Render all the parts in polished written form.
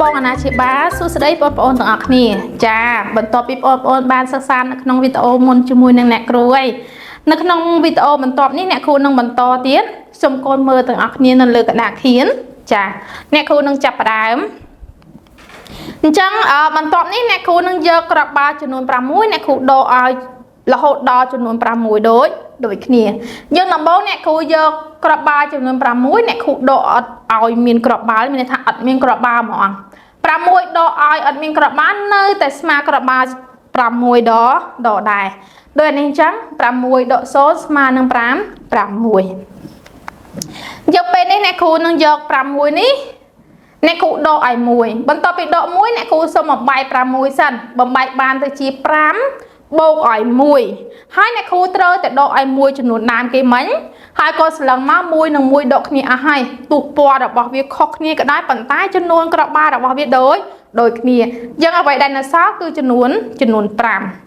បងអាណាជាបាសួស្តីបងប្អូនទាំងអស់គ្នាចាបន្ទាប់ពីបងប្អូនបានសិក្សានៅក្នុងវីដេអូមុនជាមួយនឹងអ្នកគ្រូហើយនៅក្នុងវីដេអូបន្ទាប់នេះអ្នកគ្រូនឹងបន្តទៀតសូមកូនមើលទាំងអស់គ្នានៅលើក្តារខៀនចាអ្នកគ្រូនឹងចាប់ផ្ដើមអញ្ចឹងបន្ទាប់នេះអ្នកគ្រូនឹងយកក្របបាល់ចំនួន6អ្នកគ្រូដកឲ្យរហូតដល់ចំនួន6ដូចគ្នាយើងដំបូងអ្នកគ្រូយកក្របបាល់ចំនួន6អ្នកគ្រូដកអត់ឲ្យមានក្របបាល់មានន័យថាអត់មានក្របបាល់ហ្មង6ដកឲ្យអត់មានក្របបាល់នៅតែស្មើក្របបាល់6ដកដែរដូចនេះអញ្ចឹង6ដក0ស្មើនឹង6យកពេលនេះអ្នកគ្រូនឹងយក6នេះអ្នកគ្រូដកឲ្យ1បន្ទាប់ពីដក1អ្នកគ្រូសុំបំបែក6សិនបំបែកបានទៅជា5បូកឲ្យ1ហើយអ្នកគ្រូត្រូវតែដកឲ្យ1ចំនួនដើមគេមិញហើយក៏ស្លឹងមក1និង1ដកគ្នាអស់ហើយទោះពណ៌របស់វាខុសគ្នាក៏ដោយប៉ុន្តែចំនួនក្របបាល់របស់វាដូចគ្នាយើងអ្វីដែលនៅសល់គឺចំនួន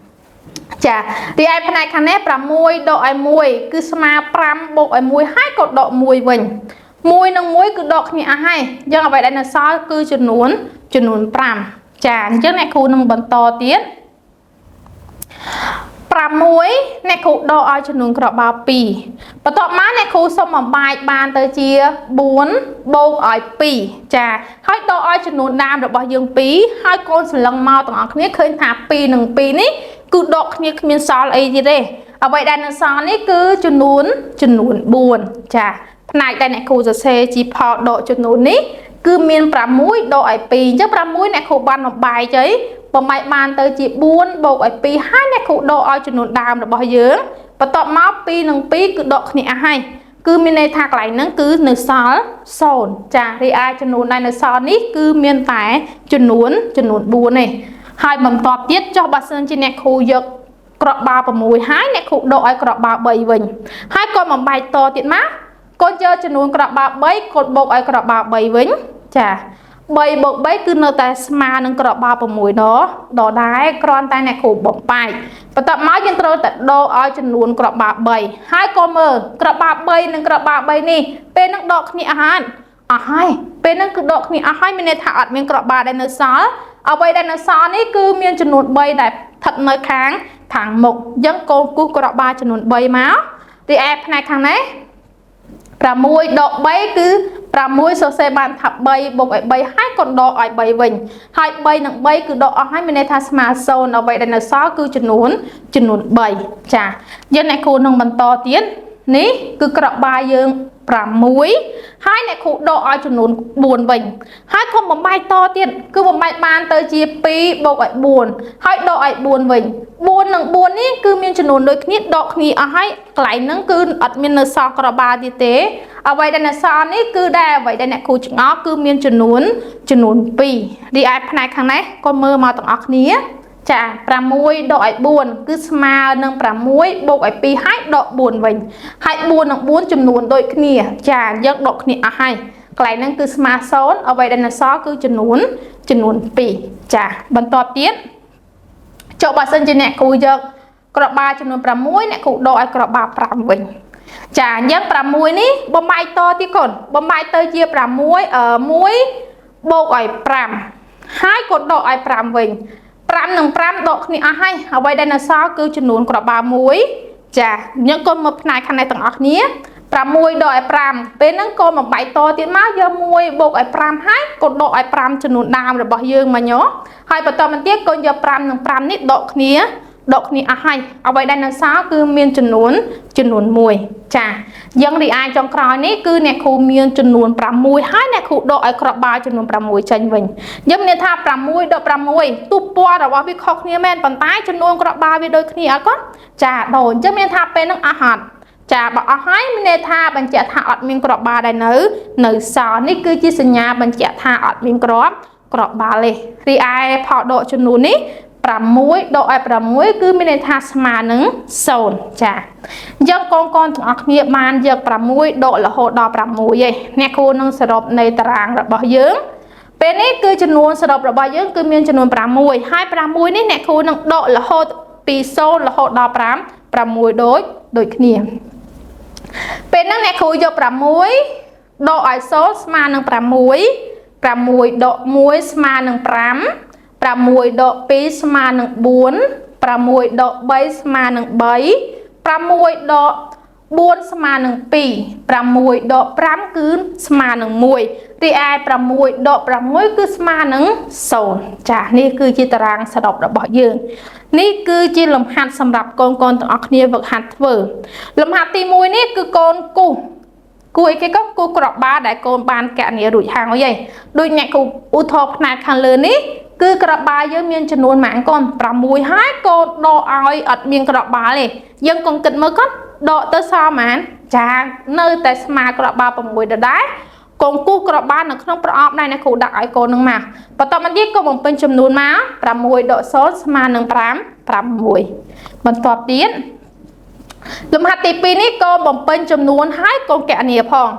5ចាទីឯផ្នែកខាងនេះ6ដកឲ្យ1គឺស្មើ5បូកឲ្យ1ហើយក៏ដក1វិញ1និង1គឺដកគ្នាអស់ហើយយើងអ្វីដែលនៅសល់គឺចំនួន5ចាអញ្ចឹងអ្នកគ្រូនឹងបន្តទៀត6អ្នកគ្រូដកឲ្យចំនួនក្របបាល់2បន្ទាប់មកអ្នកគ្រូសុំបំបែកបានទៅជា4បូកឲ្យ2ចាហើយដកឲ្យចំនួនដើមរបស់យើង2ហើយកូនសន្លឹងមកទាំងអស់គ្នាឃើញថា2និង2នេះគឺដកគ្នាគ្មានសល់អីទៀតទេអ្វីដែលនៅសល់នេះគឺចំនួន4ចាផ្នែកដែលអ្នកគ្រូសរសេរជាផលដកចំនួននេះគឺមាន6ដកឲ្យ2អញ្ចឹង6អ្នកគ្រូបានបំបែកអីបំបែកបានទៅជា4បូកឲ្យ2ហើយអ្នកគ្រូដកឲ្យចំនួនដើមរបស់យើងបន្ទាប់មក2និង2គឺដកគ្នាអស់ហើយគឺមានន័យថាកន្លែងហ្នឹងគឺនៅសល់0ចារីឯចំនួនដែលនៅសល់នេះគឺមានតែចំនួន4ទេហើយបន្តទៀតចុះបើសិនជាអ្នកគ្រូយកក្របបាល់6ហើយអ្នកគ្រូដកឲ្យក្របបាល់3វិញហើយក៏បំបែកតទៀតមកកូនយកចំនួនក្របបាល់3កូនបូកឲ្យក្របបាល់3វិញចា3បូក3គឺនៅតែស្មើនឹងក្របបាល់6ដដែរគ្រាន់តែអ្នកគ្រូបំបែកបន្ទាប់មកយើងត្រូវតែដកឲ្យចំនួនក្របបាល់3ហើយក៏មើលក្របបាល់3និងក្របបាល់3នេះពេលនឹងដកគ្នាអស់ហើយពេលនឹងគឺដកគ្នាអស់ហើយមានន័យថាអត់មានក្របបាល់ដែលនៅសល់អ្វីដែលនៅសល់នេះគឺមានចំនួន3ដែលស្ថិតនៅខាងមុខអញ្ចឹងកូនគូសក្របបាល់ចំនួន3មកទីឯផ្នែកខាងនេះ6ដក3គឺ6សរសេរបានថា3បូកឲ្យ3ហើយកូនដកឲ្យ3វិញហើយ3និង3គឺដកអស់ហើយមានន័យថាស្មើ0អ្វីដែលនៅសល់គឺចំនួន3ចាយើងអ្នកគ្រូនឹងបន្តទៀតនេះគឺក្របបាល់យើង6ហើយអ្នកគ្រូដកឲ្យចំនួន4វិញហើយគុំបំបែកតទៀតគឺបំបែកបានទៅជា2បូកឲ្យ4ហើយដកឲ្យ4វិញ4និង4នេះគឺមានចំនួនដូចគ្នាដកគ្នាអស់ហើយកន្លែងហ្នឹងគឺអត់មាននៅសល់ក្របបាល់ទៀតទេអ្វីដែលនៅសល់នេះគឺដែលអ្វីដែលអ្នកគ្រូឆ្ងល់គឺមានចំនួន2រីឯផ្នែកខាងនេះក៏មើលមកទាំងអស់គ្នាចា6ដកឲ្យ4គឺស្មើនឹង6បូកឲ្យ2ហើយដក4វិញហើយ4និង4ចំនួនដូចគ្នាចាយើងដកគ្នាអស់ហើយកន្លែងហ្នឹងគឺស្មើ0អ្វីដែលនៅសល់គឺចំនួន2ចាបន្តទៀតចុះបើសិនជាអ្នកគ្រូយកក្របបាល់ចំនួន6អ្នកគ្រូដកឲ្យក្របបាល់5វិញចាអញ្ចឹង6នេះបំបែកតទៀតកូនបំបែកទៅជា1បូកឲ្យ5ហើយក៏ដកឲ្យ5វិញ5និង5ដកគ្នាអស់ហើយអ្វីដែលនៅសល់គឺចំនួនក្របបាល់1ចាអញ្ចឹងកូនមើលផ្នែកខាងនេះទាំងអស់គ្នា6ដកឲ្យ5ពេលហ្នឹងកូនបំបែកតទៀតមកយក1បូកឲ្យ5ហើយកូនដកឲ្យ5ចំនួនដើមរបស់យើងមកញោហើយបន្តមកទៀតកូនយក5និង5នេះដកគ្នាអស់ហើយអ្វីដែលនៅសល់គឺមានចំនួន1ចាយ៉ាងរីឯចុងក្រោយនេះគឺអ្នកគ្រូមានចំនួន6ហើយអ្នកគ្រូដកឲ្យក្របបាល់ចំនួន6ចេញវិញយើងមានថា6ដក6ទូពណ៌របស់វាខុសគ្នាមែនប៉ុន្តែចំនួនក្របបាល់វាដូចគ្នាអត់កូនចាដូចអញ្ចឹងមានថាពេលហ្នឹងអស់អត់ចាបើអស់ហើយមានន័យថាបញ្ជាក់ថាអត់មានក្របបាល់ដែលនៅសល់នេះគឺជាសញ្ញាបញ្ជាក់ថាអត់មានក្របបាល់ទេរីឯផលដកចំនួននេះ6ដកឲ្យ6គឺមានន័យថាស្មើនឹង0ចាអញ្ចឹងកូនទាំងអស់គ្នាបានយក6ដករហូតដល់6ឯងអ្នកគ្រូនឹងសរុបនៃតារាងរបស់យើងពេលនេះគឺចំនួនសរុបរបស់យើងគឺមានចំនួន6ហើយ6នេះអ្នកគ្រូនឹងដករហូតពី0រហូតដល់5 6ដូចគ្នាពេលហ្នឹងអ្នកគ្រូយក6ដកឲ្យ0ស្មើនឹង6 6ដក1ស្មើនឹង5 6ដក2ស្មើនឹង4 6ដក3ស្មើនឹង3 6ដក4ស្មើនឹង2 6ដក5គឺស្មើនឹង1រីឯ6ដក6គឺស្មើនឹង0ចានេះគឺជាតារាងសរុបរបស់យើងនេះគឺជាលំហាត់សម្រាប់កូនទាំងអស់គ្នាវឹកហាត់ធ្វើលំហាត់ទី1នេះគឺកូនគូគួយគេក៏គូក្របបាដែលកូនបានកណនីរួចហើយហីដូចអ្នកគ្រូឧទាហរណ៍ផ្នែកខាងលើនេះគឺក្របបាយើងមានចំនួនម៉ានកូន6ហើយកូនដកឲ្យអត់មានក្របបាទេយើងកុំគិតមើលគាត់ដកទៅសល់ប៉ុន្មានចានៅតែស្មើក្របបា6ដដែលកូនគូក្របបានៅក្នុងប្រអប់ដែរអ្នកគ្រូដាក់ឲ្យកូននឹងមកបន្តមកទៀតកូនបំពេញចំនួនមក6ដក0ស្មើនឹង5 6បន្តទៀតលំហាត់ទី2នេះកូនបំពេញចំនួនហើយកូនកណនីផង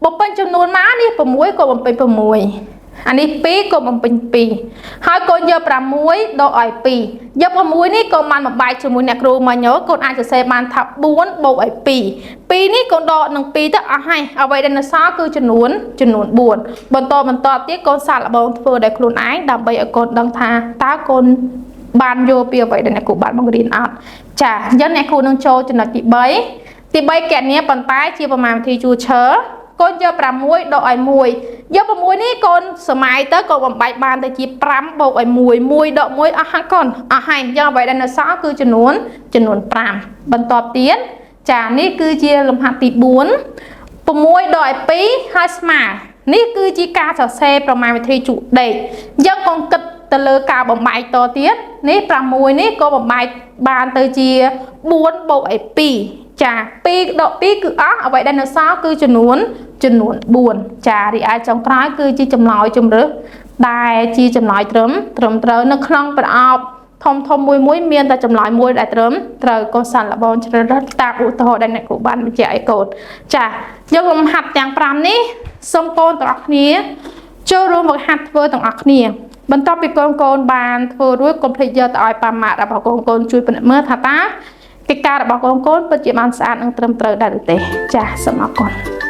បំពេញចំនួនមកនេះ6កូនបំពេញ6អានេះ2កូនបំពេញ2ហើយកូនយក6ដកឲ្យ2យក6នេះកូនបានបំបែកជាមួយអ្នកគ្រូមកញោកូនអាចសរសេរបានថា4បូកឲ្យ2 2នេះកូនដកនឹង2ទៅអស់ហើយអ្វីដែលនៅសល់គឺចំនួន4បន្តទៀតកូនសាកល្បងធ្វើដោយខ្លួនឯងដើម្បីឲ្យកូនដឹងថាតើកូនបានយកពីអ្វីដែលអ្នកគ្រូបានបង្រៀនអត់ចាអញ្ចឹងអ្នកគ្រូនឹងចូលចំណុចទី3កណនីប៉ុន្តែជាប្រមាណវិធីជួឈើកូនយក6ដកឲ្យ1យក6នេះកូនសម័យទៅកូនបំបែកបានទៅជា5បូកឲ្យ1 1ដក1អស់ហើយកូនអស់ហើយអញ្ចឹងអ្វីដែលនៅសល់គឺចំនួន5បន្តទៀតចានេះគឺជាលំហាត់ទី4 6ដកឲ្យ2ហើយស្មើនេះគឺជាការសរសេរប្រមាណវិធីជក់ដេកអញ្ចឹងកូនគិតទៅលើការបំបែកតទៀតនេះ6នេះក៏បំបែកបានទៅជា4បូកឲ្យ2ចា2ដក2គឺអស់អ្វីដែលនៅសល់គឺចំនួន4ចារីឯចុងក្រោយគឺជាចម្លើយជំរើសដែលជាចម្លើយត្រឹមត្រូវនៅក្នុងប្រអប់ធំមួយមានតែចម្លើយមួយដែលត្រឹមត្រូវកូនសាកល្បងជ្រើសរើសតាមឧទាហរណ៍ដែលអ្នកគ្រូបានបញ្ជាក់ឲ្យកូនចាយកលំហាត់ទាំង5នេះសូមកូនទាំងអស់គ្នាចូលរួមវឹកហាត់ធ្វើទាំងអស់គ្នាបន្ទាប់ពីកូនបានធ្វើរួចកុំភ្លេចយកទៅឲ្យប៉ាម៉ាក់របស់កូនជួយពិនិត្យមើលថាតើកិច្ចការរបស់កូនពិតជាបានស្អាតនិងត្រឹមត្រូវដែរឬទេចាសូមអរគុណ